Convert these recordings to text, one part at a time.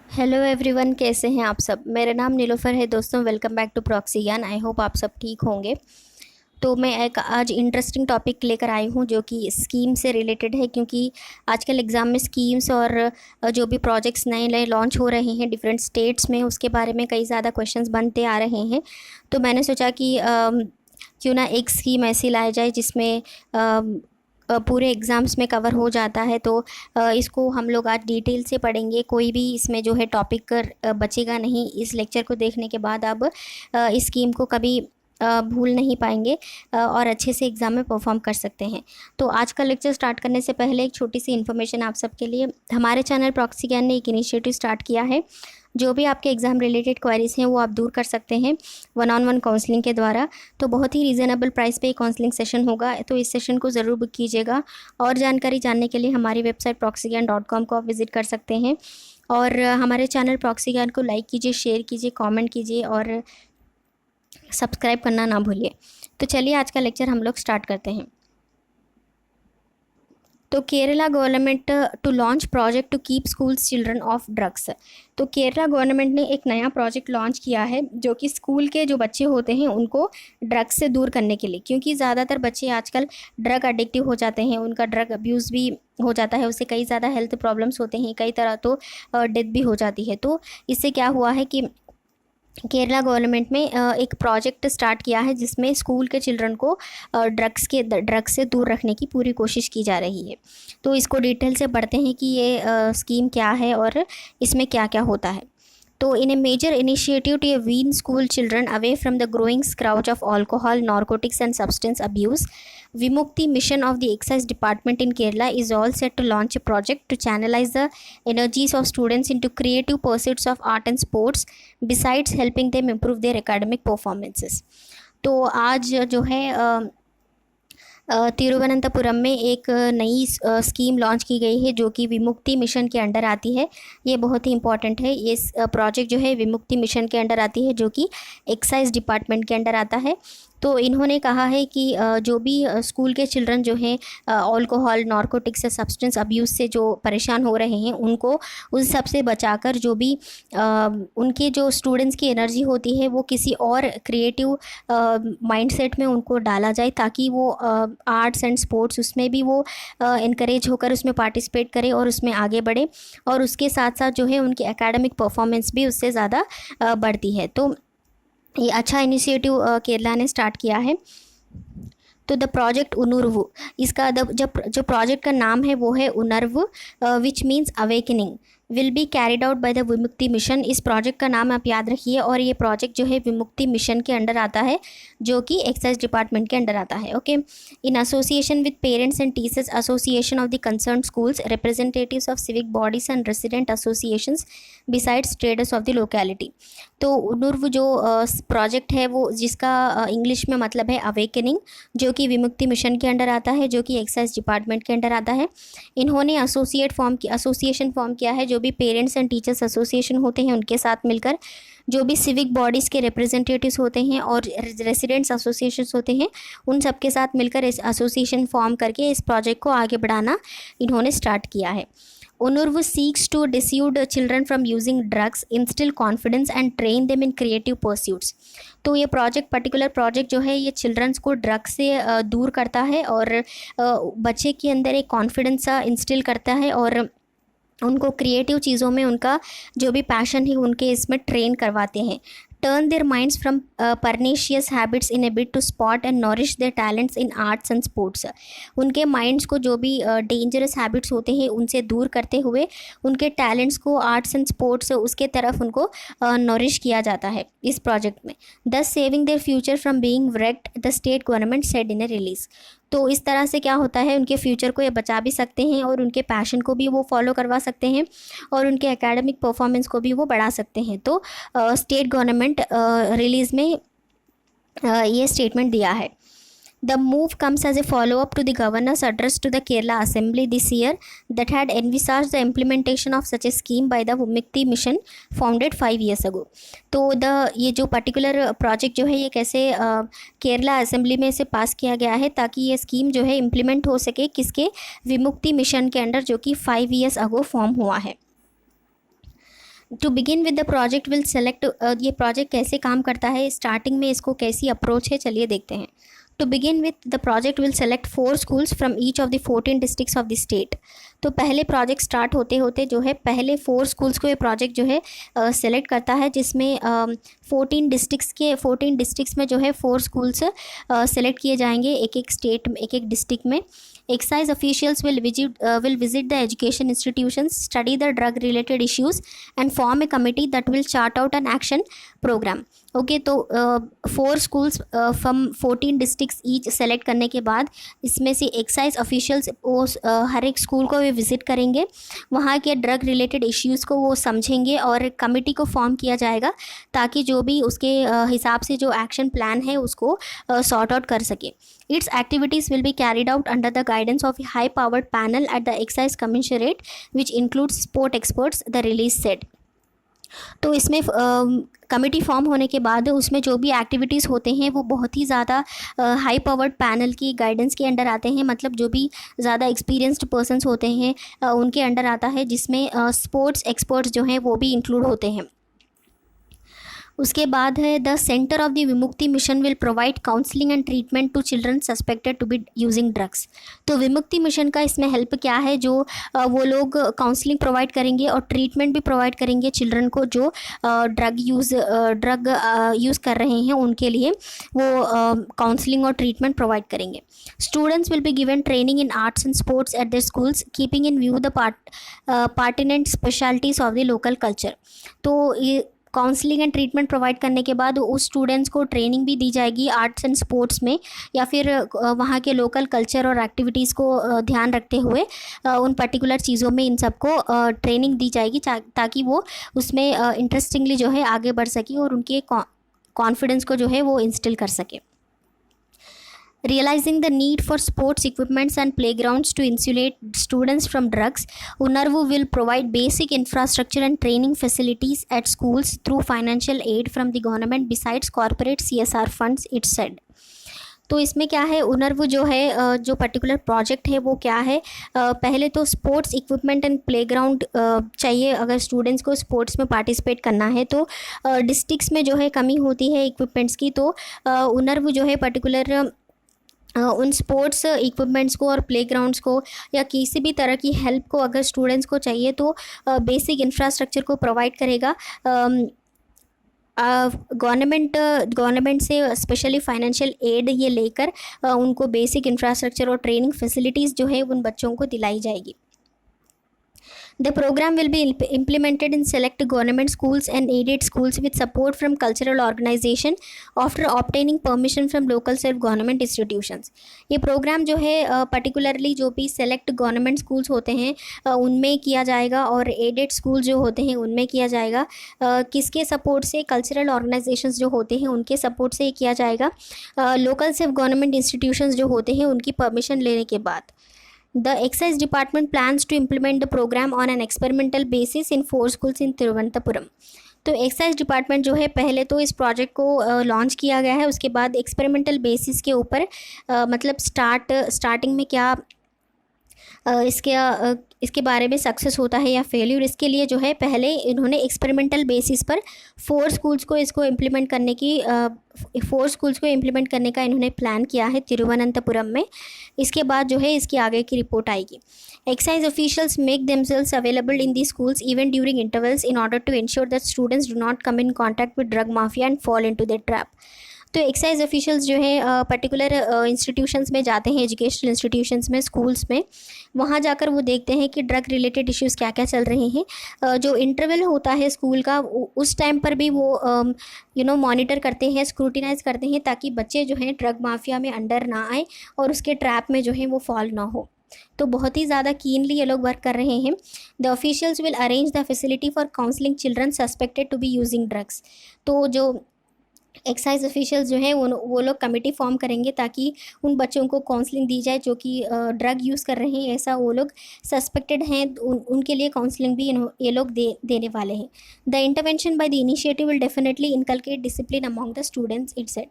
Hello everyone, कैसे हैं आप सब। मेरा नाम नीलोफ़र है दोस्तों। वेलकम बैक टू प्रॉक्सी ज्ञान। आई होप आप सब ठीक होंगे। तो मैं एक आज इंटरेस्टिंग टॉपिक लेकर आई हूँ जो कि स्कीम से रिलेटेड है, क्योंकि आजकल एग्ज़ाम में स्कीम्स और जो भी प्रोजेक्ट्स नए नए लॉन्च हो रहे हैं डिफरेंट स्टेट्स में, उसके बारे में कई ज़्यादा क्वेश्चंस बनते आ रहे हैं। तो मैंने सोचा कि क्यों ना एक स्कीम ऐसी लाई जाए जिसमें पूरे एग्ज़ाम्स में कवर हो जाता है। तो इसको हम लोग आज डिटेल से पढ़ेंगे। कोई भी इसमें जो है टॉपिक बचेगा नहीं। इस लेक्चर को देखने के बाद आप इस स्कीम को कभी भूल नहीं पाएंगे और अच्छे से एग्ज़ाम में परफॉर्म कर सकते हैं। तो आज का लेक्चर स्टार्ट करने से पहले एक छोटी सी इन्फॉर्मेशन आप सबके लिए। हमारे चैनल प्रॉक्सी ज्ञान ने एक इनिशिएटिव स्टार्ट किया है। जो भी आपके एग्ज़ाम रिलेटेड क्वेरीज हैं वो आप दूर कर सकते हैं वन-ऑन-वन काउंसलिंग के द्वारा। तो बहुत ही रीज़नेबल प्राइस पे काउंसलिंग सेशन होगा, तो इस सेशन को ज़रूर बुक कीजिएगा। और जानकारी जानने के लिए हमारी वेबसाइट proxygan.com को आप विज़िट कर सकते हैं। और हमारे चैनल प्रॉक्सी ज्ञान को लाइक कीजिए, शेयर कीजिए, कमेंट कीजिए और सब्सक्राइब करना ना भूलिए। तो चलिए आज का लेक्चर हम लोग स्टार्ट करते हैं। तो Kerala government to launch project to keep schools children of drugs. तो केरला गवर्नमेंट ने एक नया प्रोजेक्ट लॉन्च किया है जो कि स्कूल के जो बच्चे होते हैं उनको ड्रग्स से दूर करने के लिए, क्योंकि ज़्यादातर बच्चे आजकल ड्रग एडिक्टिव हो जाते हैं, उनका ड्रग अब्यूज़ भी हो जाता है, उससे कई ज़्यादा हेल्थ प्रॉब्लम्स होते हैं, कई तरह तो डेथ भी हो जाती है। तो इससे क्या हुआ है कि केरला गवर्नमेंट में एक प्रोजेक्ट स्टार्ट किया है जिसमें स्कूल के चिल्ड्रन को ड्रग्स से दूर रखने की पूरी कोशिश की जा रही है। तो इसको डिटेल से पढ़ते हैं कि ये स्कीम क्या है और इसमें क्या क्या होता है। तो in a major initiative to wean school children away from the growing scourge of alcohol, narcotics and substance abuse, Vimukti mission of the Excise Department in Kerala is all set to launch a project to channelize the energies of students into creative pursuits of art and sports, besides helping them improve their academic performances. तो आज जो है तिरुवनंतपुरम में एक नई scheme launch की गई है जो कि विमुक्ति मिशन के अंडर आती है। ये बहुत ही इंपॉर्टेंट है। ये प्रोजेक्ट जो है विमुक्ति मिशन के अंडर आती है जो कि एक्साइज डिपार्टमेंट के अंडर आता है। तो इन्होंने कहा है कि जो भी स्कूल के चिल्ड्रन जो हैं अल्कोहल, नारकोटिक्स या सब्सटेंस अब्यूज़ से जो परेशान हो रहे हैं उनको उन सब से बचाकर जो भी उनके जो स्टूडेंट्स की एनर्जी होती है वो किसी और क्रिएटिव माइंडसेट में उनको डाला जाए, ताकि वो आर्ट्स एंड स्पोर्ट्स उसमें भी वो इनकरेज होकर उसमें पार्टिसिपेट करें और उसमें आगे बढ़े, और उसके साथ साथ जो है उनकी एकेडमिक परफॉर्मेंस भी उससे ज़्यादा बढ़ती है। तो ये अच्छा इनिशिएटिव केरला ने स्टार्ट किया है। तो द प्रोजेक्ट उनुर्वु, इसका जो प्रोजेक्ट का नाम है वो है Unarv, which means awakening, will be carried out by the Vimukthi mission. इस प्रोजेक्ट का नाम आप याद रखिए। और ये प्रोजेक्ट जो है विमुक्ति मिशन के अंडर आता है जो कि एक्साइज डिपार्टमेंट के अंडर आता है। Okay, in association with parents and teachers association of the concern schools, representatives of civic bodies and resident associations besides traders of the locality. तो उनुर्व जो प्रोजेक्ट है वो जिसका इंग्लिश में मतलब है अवेकनिंग, जो कि विमुक्ति मिशन के अंडर आता है, जो कि एक्साइज डिपार्टमेंट के अंडर आता है। इन्होंने एसोसिएशन फॉर्म किया है, जो भी पेरेंट्स एंड टीचर्स एसोसिएशन होते हैं उनके साथ मिलकर, जो भी सिविक बॉडीज़ के रिप्रेजेंटेटिव्स होते हैं और रेसिडेंट्स एसोसिएशंस होते हैं, उन सब के साथ मिलकर इस एसोसिएशन फॉर्म करके इस प्रोजेक्ट को आगे बढ़ाना इन्होंने स्टार्ट किया है। UNURV seeks to dissuade children from using drugs, instill confidence and train them in creative pursuits. तो ये पर्टिकुलर प्रोजेक्ट जो है ये चिल्ड्रंस को ड्रग्स से दूर करता है और बच्चे के अंदर एक कॉन्फिडेंस सा इंस्टिल करता है और उनको क्रिएटिव चीज़ों में उनका जो भी पैशन है उनके इसमें ट्रेन करवाते हैं। Turn their minds from pernicious habits in a bit to spot and nourish their talents in arts and sports. उनके माइंड्स को जो भी डेंजरस हैबिट्स होते हैं उनसे दूर करते हुए उनके टैलेंट्स को आर्ट्स एंड स्पोर्ट्स उसके तरफ उनको नॉरिश किया जाता है इस प्रोजेक्ट में। दस saving their future from being wrecked, the state government said in A release. तो इस तरह से क्या होता है, उनके फ्यूचर को ये बचा भी सकते हैं और उनके पैशन को भी वो फॉलो करवा सकते हैं और उनके एकेडमिक परफॉर्मेंस को भी वो बढ़ा सकते हैं। तो स्टेट गवर्नमेंट रिलीज़ में ये स्टेटमेंट दिया है। The move comes as a follow-up to the governor's address to the Kerala Assembly this year that had envisaged the implementation of such a scheme by the Vimukti mission founded 5 years ago. तो ये जो particular project जो है ये कैसे Kerala assembly में से पास किया गया है ताकि ये स्कीम जो है इम्प्लीमेंट हो सके किसके, विमुक्ति मिशन के अंडर, जो कि 5 years अगो फॉर्म हुआ है। To begin with the project will select, ये प्रोजेक्ट कैसे काम करता है, स्टार्टिंग में इसको कैसी अप्रोच है, चलिए देखते हैं। To begin with the project will select 4 schools from each of the 14 districts of the state. तो पहले प्रोजेक्ट स्टार्ट होते होते जो है पहले 4 स्कूल्स को ये प्रोजेक्ट जो है सेलेक्ट करता है, जिसमें 14 डिस्ट्रिक्ट्स में जो है 4 स्कूल्स सेलेक्ट किए जाएंगे, एक एक स्टेट में, एक एक डिस्ट्रिक्ट में। Excise officials will visit the education institutions, study the drug related issues and form a committee that will chart out an action program. Okay तो 4 schools from 14 districts each select करने के बाद इसमें से एक्साइज ऑफिशियल्स वो हर एक school को वे visit करेंगे, वहाँ के ड्रग रिलेटेड इश्यूज़ को वो समझेंगे और कमेटी को फॉर्म किया जाएगा ताकि जो भी उसके हिसाब से जो एक्शन प्लान है उसको सॉर्ट आउट कर सके। Its activities will be carried out under the guidance of a high-powered panel at the Excise Commissariat, which includes sport experts, the release said. तो इसमें कमेटी फॉर्म होने के बाद उसमें जो भी एक्टिविटीज़ होते हैं वो बहुत ही ज़्यादा हाई पावर्ड पैनल की गाइडेंस के अंडर आते हैं, मतलब जो भी ज़्यादा एक्सपीरियंस्ड पर्सन्स होते हैं उनके अंडर आता है, जिसमें स्पोर्ट्स एक्सपर्ट्स जो हैं वो भी इंक्लूड होते हैं। उसके बाद है the centre of the Vimukthi mission will provide counselling and treatment to children suspected to be using drugs. तो विमुक्ति मिशन का इसमें हेल्प क्या है, जो वो लोग काउंसलिंग प्रोवाइड करेंगे और ट्रीटमेंट भी प्रोवाइड करेंगे चिल्ड्रन को जो ड्रग यूज़ कर रहे हैं, उनके लिए वो काउंसलिंग और ट्रीटमेंट प्रोवाइड करेंगे। Students will be given training in arts and sports at their schools keeping in view the pertinent specialities of the local culture. तो ये काउंसलिंग एंड ट्रीटमेंट प्रोवाइड करने के बाद उस स्टूडेंट्स को ट्रेनिंग भी दी जाएगी आर्ट्स एंड स्पोर्ट्स में, या फिर वहाँ के लोकल कल्चर और एक्टिविटीज़ को ध्यान रखते हुए उन पर्टिकुलर चीज़ों में इन सबको ट्रेनिंग दी जाएगी ताकि वो उसमें इंटरेस्टिंगली जो है आगे बढ़ सके और उनके कॉन्फिडेंस को जो है वो इंस्टिल कर सके। Realizing the need for sports equipments and playgrounds to insulate students from drugs, UNARVU will provide basic infrastructure and training facilities at schools through financial aid from the government besides corporate CSR funds, it said. तो इसमें क्या है, UNARVU जो है जो particular project है वो क्या है, पहले तो स्पोर्ट्स इक्विपमेंट एंड प्लेग्राउंड चाहिए। अगर स्टूडेंट्स को स्पोर्ट्स में पार्टिसिपेट करना है तो डिस्ट्रिक्ट्स में जो है कमी होती है इक्विपमेंट्स की, तो UNARVU जो है पर्टिकुलर उन स्पोर्ट्स इक्विपमेंट्स को और प्लेग्राउंड्स को या किसी भी तरह की हेल्प को अगर स्टूडेंट्स को चाहिए तो बेसिक इंफ्रास्ट्रक्चर को प्रोवाइड करेगा। गवर्नमेंट से स्पेशली फाइनेंशियल एड ये लेकर उनको बेसिक इंफ्रास्ट्रक्चर और ट्रेनिंग फैसिलिटीज़ जो है उन बच्चों को दिलाई जाएगी। The program will be implemented in select government schools and aided schools with support from cultural organization after obtaining permission from local self government institutions. ये प्रोग्राम जो है पर्टिकुलरली जो भी सेलेक्ट गवर्नमेंट स्कूल्स होते हैं उनमें किया जाएगा और एडेड स्कूल जो होते हैं उनमें किया जाएगा। किसके सपोर्ट से, कल्चरल ऑर्गेनाइजेशंस जो होते हैं उनके सपोर्ट से किया जाएगा, लोकल सेल्फ गवर्नमेंट इंस्टीट्यूशंस जो होते हैं उनकी परमिशन लेने के बाद। The Excise Department plans to implement the program on an experimental basis in 4 schools in Thiruvananthapuram. तो एक्साइज डिपार्टमेंट जो है पहले तो इस प्रोजेक्ट को लॉन्च किया गया है, उसके बाद एक्सपेरिमेंटल बेसिस के ऊपर मतलब स्टार्टिंग में क्या इसके बारे में सक्सेस होता है या फेल्यूर, इसके लिए जो है पहले इन्होंने एक्सपेरिमेंटल बेसिस पर 4 स्कूल्स को इम्प्लीमेंट करने का इन्होंने प्लान किया है तिरुवनंतपुरम में। इसके बाद जो है इसकी आगे की रिपोर्ट आएगी। Excise officials make themselves available in these schools even during intervals in order to ensure that students do not come in contact with drug mafia and fall into their trap. तो excise officials जो है particular institutions में जाते हैं, educational institutions में, schools में, वहाँ जाकर वो देखते हैं कि ड्रग रिलेटेड इश्यूज़ क्या क्या चल रहे हैं। जो इंटरवल होता है स्कूल का उस टाइम पर भी वो मॉनिटर करते हैं, स्क्रूटिनाइज करते हैं ताकि बच्चे जो हैं ड्रग माफिया में अंडर ना आए और उसके ट्रैप में जो है वो फॉल ना हो। तो बहुत ही ज़्यादा कीनली ये लोग वर्क कर रहे हैं। The officials will arrange the facility for counselling children suspected to be using drugs. तो जो एक्साइज ऑफिशियल्स जो हैं वो लोग कमेटी फॉर्म करेंगे ताकि उन बच्चों को काउंसलिंग दी जाए जो कि ड्रग यूज़ कर रहे हैं, ऐसा वो लोग सस्पेक्टेड हैं, उनके लिए काउंसलिंग भी ये लोग देने वाले हैं। The intervention by the initiative will definitely inculcate discipline among the students it said.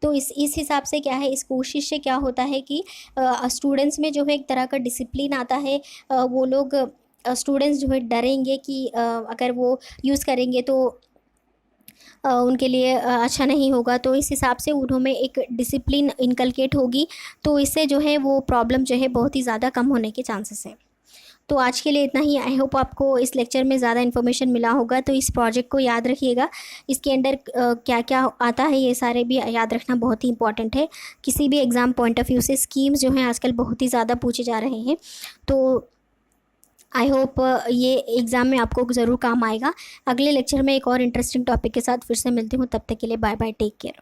तो इस हिसाब से क्या है, इस कोशिश से क्या होता है कि स्टूडेंट्स में जो है एक तरह का डिसिप्लिन आता है, वो लोग स्टूडेंट्स जो है डरेंगे कि अगर वो यूज़ करेंगे तो उनके लिए अच्छा नहीं होगा, तो इस हिसाब से उन्होंने एक डिसिप्लिन इनकलकेट होगी, तो इससे जो है वो प्रॉब्लम जो है बहुत ही ज़्यादा कम होने के चांसेस हैं। तो आज के लिए इतना ही। आई होप आपको इस लेक्चर में ज़्यादा इन्फॉर्मेशन मिला होगा। तो इस प्रोजेक्ट को याद रखिएगा, इसके अंडर क्या क्या आता है ये सारे भी याद रखना बहुत ही इंपॉर्टेंट है। किसी भी एग्ज़ाम पॉइंट ऑफ व्यू से स्कीम्स जो हैं आजकल बहुत ही ज़्यादा पूछे जा रहे हैं, तो आई होप ये एग्ज़ाम में आपको ज़रूर काम आएगा। अगले लेक्चर में एक और इंटरेस्टिंग टॉपिक के साथ फिर से मिलती हूँ, तब तक के लिए बाय बाय, टेक केयर।